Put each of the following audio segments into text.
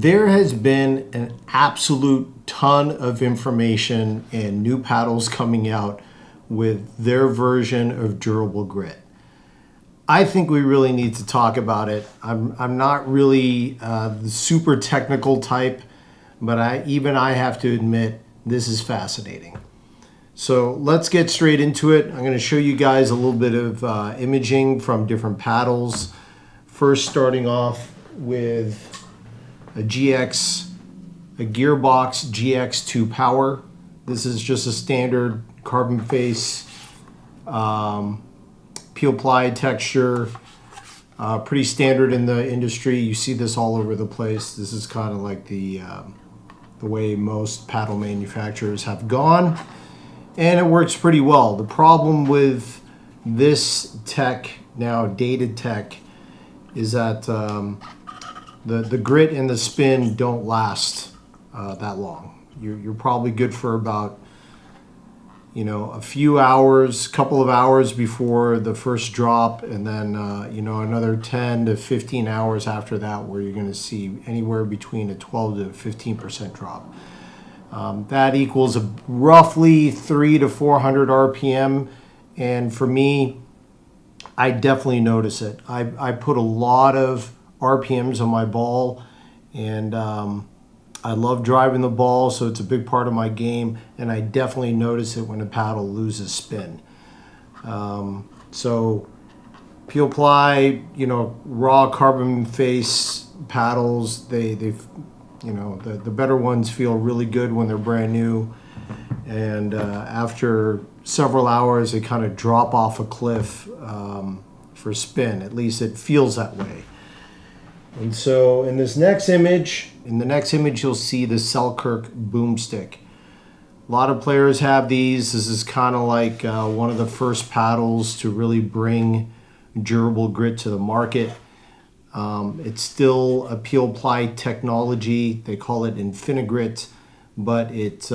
There has been an absolute ton of information and new paddles coming out with their version of durable grit. I think we really need to talk about it. I'm not really the super technical type, but I have to admit this is fascinating. So let's get straight into it. I'm going to show you guys a little bit of imaging from different paddles. First, starting off with a gearbox GX2 Power. This is just a standard carbon face, peel ply texture, pretty standard in the industry. You see this all over the place. This is kind of like the way most paddle manufacturers have gone, and it works pretty well. The problem with this tech, now dated tech, is that the grit and the spin don't last that long. You're probably good for about, a few hours, couple of hours before the first drop, and then another 10 to 15 hours after that, where you're going to see anywhere between a 12 to 15% drop. That equals roughly 300 to 400 RPM, and for me, I definitely notice it. I put a lot of RPMs on my ball, and I love driving the ball, so it's a big part of my game, and I definitely notice it when a paddle loses spin. So peel ply, raw carbon face paddles, the better ones feel really good when they're brand new, and after several hours they kind of drop off a cliff for spin. At least it feels that way. And so in the next image you'll see the Selkirk boomstick. A lot of players have these. This is kind of like one of the first paddles to really bring durable grit to the market. It's still a peel ply technology. They call it Infinigrit, but it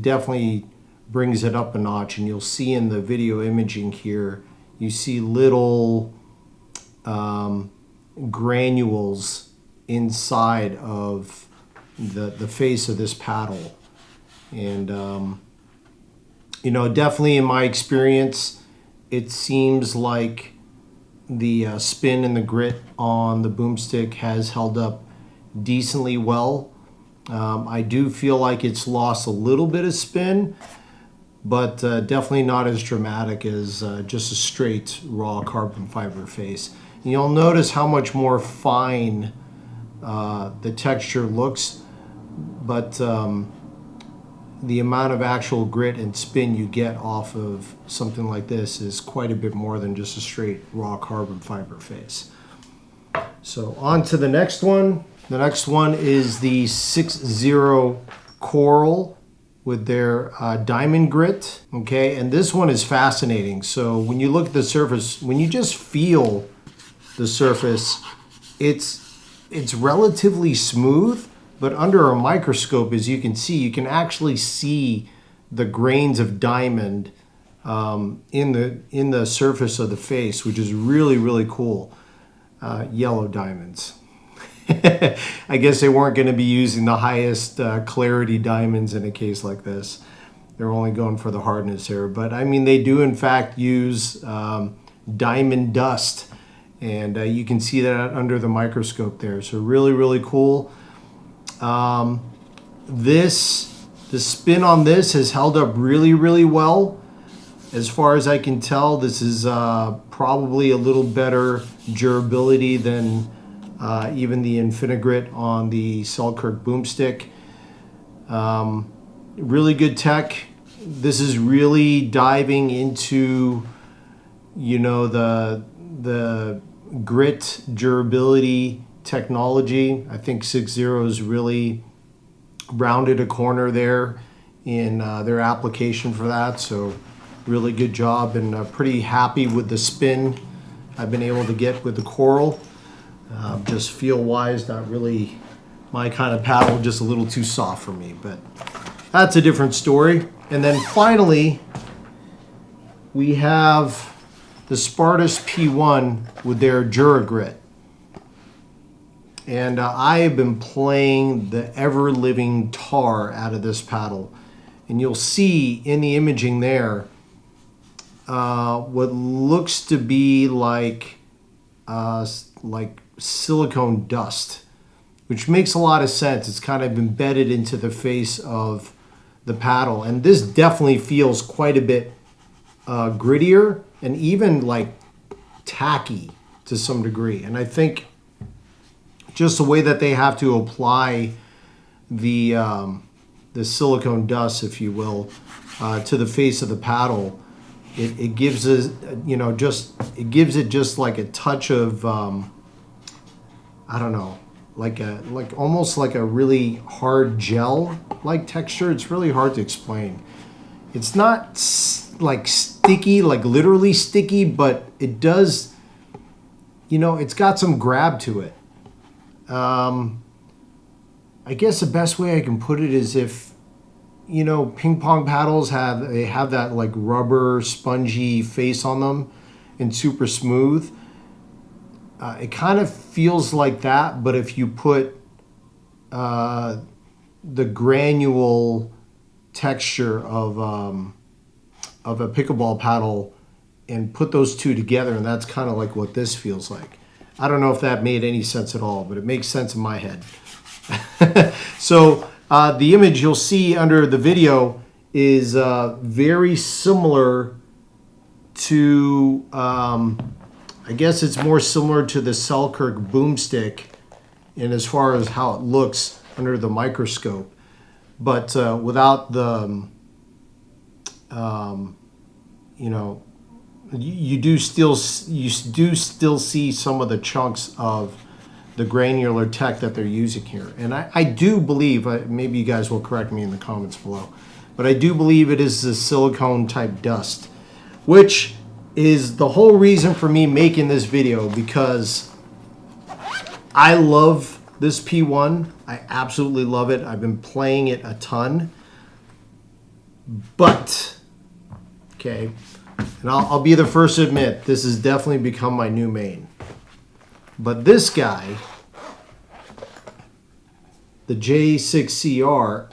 definitely brings it up a notch. And you'll see in the video imaging here, you see little granules inside of the face of this paddle. And definitely in my experience, it seems like the spin and the grit on the boomstick has held up decently well. I do feel like it's lost a little bit of spin, but definitely not as dramatic as just a straight raw carbon fiber face. And you'll notice how much more fine the texture looks, but the amount of actual grit and spin you get off of something like this is quite a bit more than just a straight raw carbon fiber face. So on to the next one. The next one is the 60 Coral with their diamond grit. Okay, and this one is fascinating. So when you look at the surface, when you just feel the surface, it's relatively smooth, but under a microscope, as you can actually see the grains of diamond in the surface of the face, which is really, really cool. Yellow diamonds. I guess they weren't going to be using the highest clarity diamonds in a case like this. They're only going for the hardness here, but I mean, they do in fact use diamond dust, and you can see that under the microscope there. So really, really cool. The spin on this has held up really, really well. As far as I can tell, this is probably a little better durability than even the Infinigrit on the Selkirk boomstick. Really good tech. This is really diving into, the grit durability technology. I think 60 has really rounded a corner there in their application for that. So really good job, and pretty happy with the spin I've been able to get with the Coral. Just feel wise, not really my kind of paddle, just a little too soft for me, but that's a different story. And then finally, we have the Spartus P1 with their Dura Grit. And I have been playing the ever-living tar out of this paddle. And you'll see in the imaging there what looks to be like silicone dust, which makes a lot of sense. It's kind of embedded into the face of the paddle. And this definitely feels quite a bit grittier and even like tacky to some degree. And I think just the way that they have to apply the silicone dust, if you will, to the face of the paddle, it gives us, it gives it just like a touch of, I don't know, like almost like a really hard gel like texture. It's really hard to explain. It's not like sticky, like literally sticky, but it does, it's got some grab to it. I guess the best way I can put it is if, ping pong paddles have that like rubber spongy face on them and super smooth. It kind of feels like that, but if you put the granule texture of a pickleball paddle and put those two together, and that's kind of like what this feels like. I don't know if that made any sense at all, but it makes sense in my head. So the image you'll see under the video is very similar to, I guess it's more similar to the Selkirk boomstick in as far as how it looks under the microscope, but without the, you do still see some of the chunks of the granular tech that they're using here. And I do believe, maybe you guys will correct me in the comments below, but I do believe it is the silicone type dust, which is the whole reason for me making this video, because I love this P1. I absolutely love it. I've been playing it a ton. But, okay, and I'll be the first to admit, this has definitely become my new main. But this guy, the J6CR,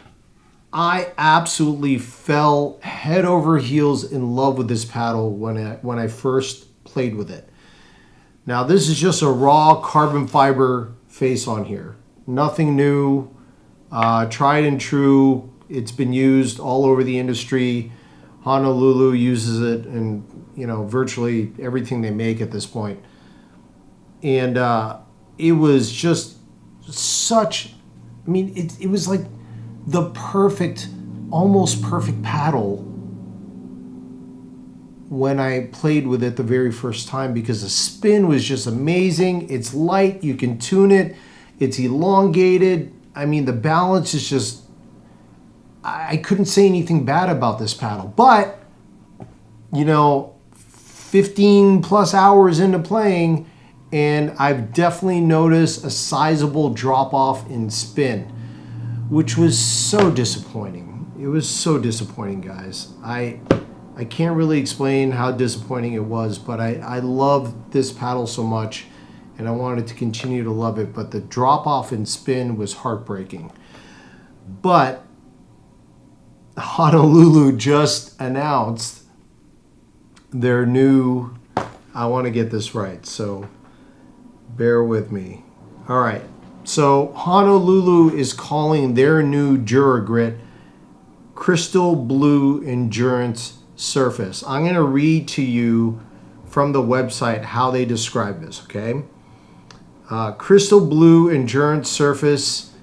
I absolutely fell head over heels in love with this paddle when I first played with it. Now this is just a raw carbon fiber face on here. Nothing new, tried and true. It's been used all over the industry. Honolulu uses it in virtually everything they make at this point. And it was just such, it was like the perfect, almost perfect paddle when I played with it the very first time, because the spin was just amazing. It's light, you can tune it, it's elongated. The balance is just, I couldn't say anything bad about this paddle. But, 15 plus hours into playing, and I've definitely noticed a sizable drop off in spin, which was so disappointing. It was so disappointing, guys. I can't really explain how disappointing it was, but I love this paddle so much, and I wanted to continue to love it, but the drop off in spin was heartbreaking. But Honolulu just announced their new, I want to get this right, so bear with me. All right, so Honolulu is calling their new Dura Grit Crystal Blue Endurance Surface. I'm going to read to you from the website how they describe this, okay? Crystal Blue Endurance Surface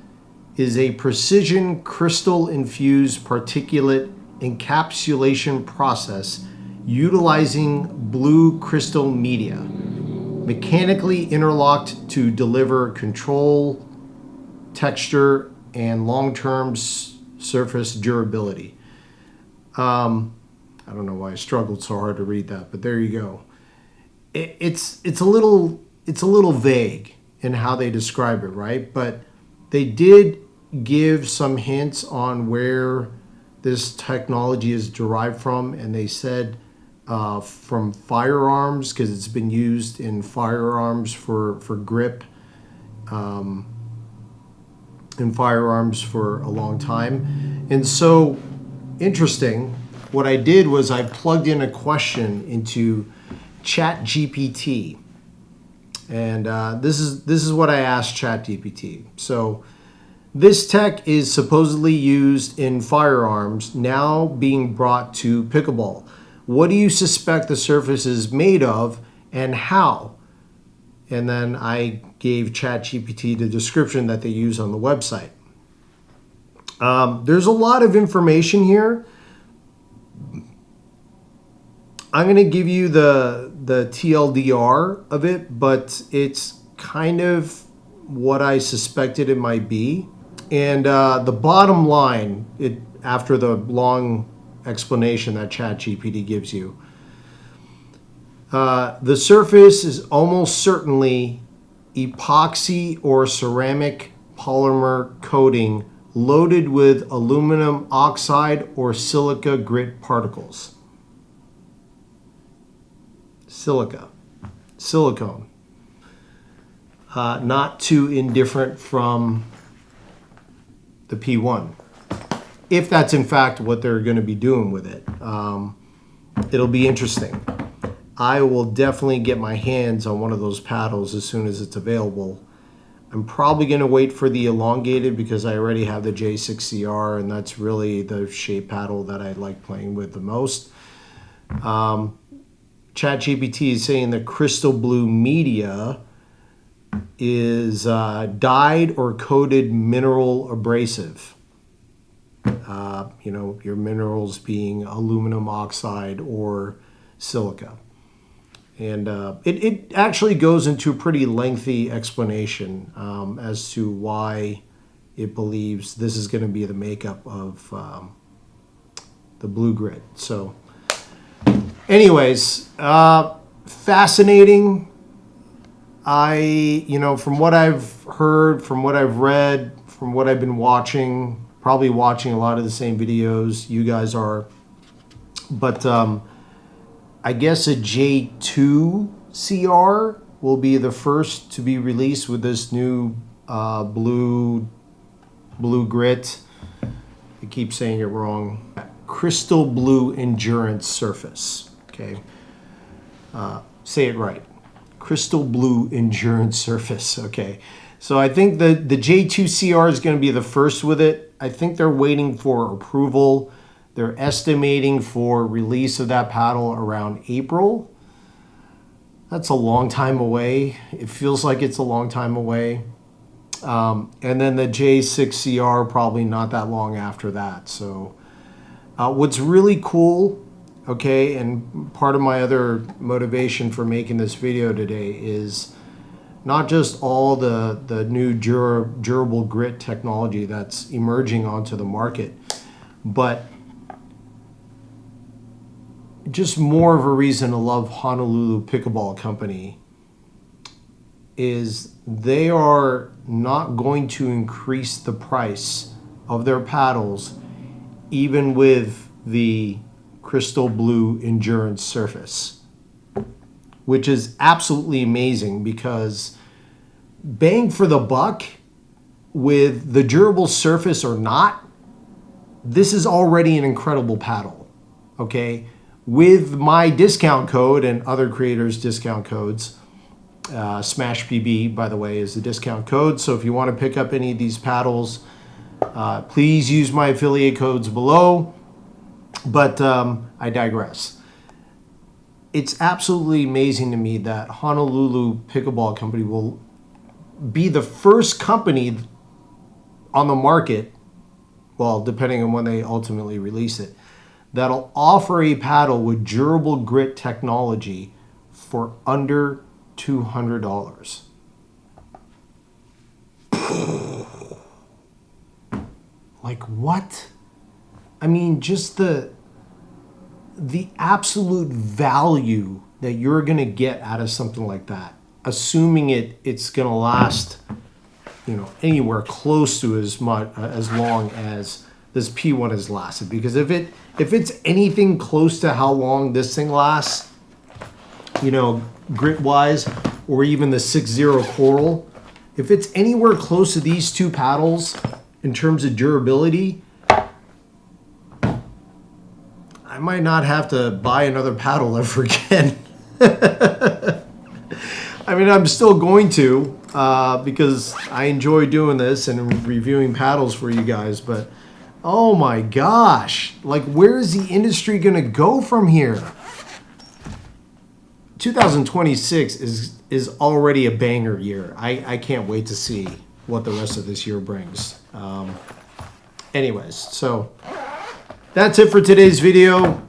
is a precision crystal-infused particulate encapsulation process utilizing blue crystal media, mechanically interlocked to deliver control, texture, and long-term surface durability. I don't know why I struggled so hard to read that, but there you go. It's a little vague in how they describe it, right? But they did give some hints on where this technology is derived from, and they said from firearms, because it's been used in firearms for grip, in firearms for a long time. And so, interesting, what I did was I plugged in a question into ChatGPT. And this is what I asked ChatGPT. So this tech is supposedly used in firearms, now being brought to pickleball. What do you suspect the surface is made of, and how? And then I gave ChatGPT the description that they use on the website. There's a lot of information here. I'm going to give you the TLDR of it, but it's kind of what I suspected it might be. And the bottom line, after the long explanation that ChatGPT gives you, the surface is almost certainly epoxy or ceramic polymer coating loaded with aluminum oxide or silica grit particles. Silicone. Not too indifferent from the P1. If that's in fact what they're going to be doing with it. It'll be interesting. I will definitely get my hands on one of those paddles as soon as it's available. I'm probably going to wait for the elongated because I already have the J6CR, and that's really the shape paddle that I like playing with the most. ChatGPT is saying the crystal blue media is dyed or coated mineral abrasive. Your minerals being aluminum oxide or silica. And it actually goes into a pretty lengthy explanation as to why it believes this is going to be the makeup of the blue grit. So anyways, fascinating. From what I've heard, from what I've read, from what I've been watching, probably watching a lot of the same videos you guys are, but I guess a J2 CR will be the first to be released with this new blue grit. I keep saying it wrong. Crystal blue endurance surface. Okay, say it right. Crystal blue endurance surface. Okay, so I think the J2 CR is going to be the first with it. I think they're waiting for approval. They're estimating for release of that paddle around April. That's a long time away. It feels like it's a long time away. And then the J6CR probably not that long after that. So what's really cool, okay, and part of my other motivation for making this video today is not just all the new durable grit technology that's emerging onto the market, but just more of a reason to love Honolulu Pickleball Company is they are not going to increase the price of their paddles even with the crystal blue endurance surface, which is absolutely amazing because bang for the buck with the durable surface or not, this is already an incredible paddle, okay? With my discount code and other creators' discount codes, SMASHPB, by the way, is the discount code. So if you want to pick up any of these paddles, please use my affiliate codes below. But I digress. It's absolutely amazing to me that Honolulu Pickleball Company will be the first company on the market, well, depending on when they ultimately release it, that'll offer a paddle with durable grit technology for under $200. Like what? I mean, just the absolute value that you're going to get out of something like that, assuming it's going to last, anywhere close to as long as this P1 has lasted. Because if it's anything close to how long this thing lasts, grit wise, or even the 6.0 Coral, if it's anywhere close to these two paddles in terms of durability, I might not have to buy another paddle ever again. I mean, I'm still going to because I enjoy doing this and reviewing paddles for you guys, but oh my gosh, like where is the industry going to go from here? 2026 is already a banger year. I can't wait to see what the rest of this year brings. Anyways, so that's it for today's video.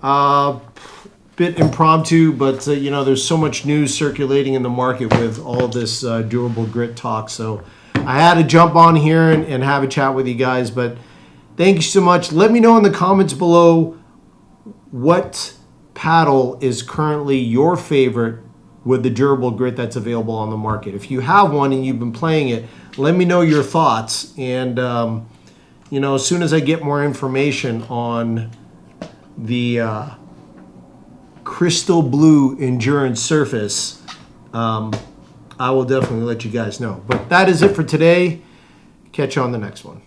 Bit impromptu, but you know, there's so much news circulating in the market with all this durable grit talk. So I had to jump on here and have a chat with you guys. But thank you so much. Let me know in the comments below what paddle is currently your favorite with the durable grit that's available on the market. If you have one and you've been playing it, let me know your thoughts. And you know, as soon as I get more information on the crystal blue endurance surface, I will definitely let you guys know. But that is it for today. Catch you on the next one.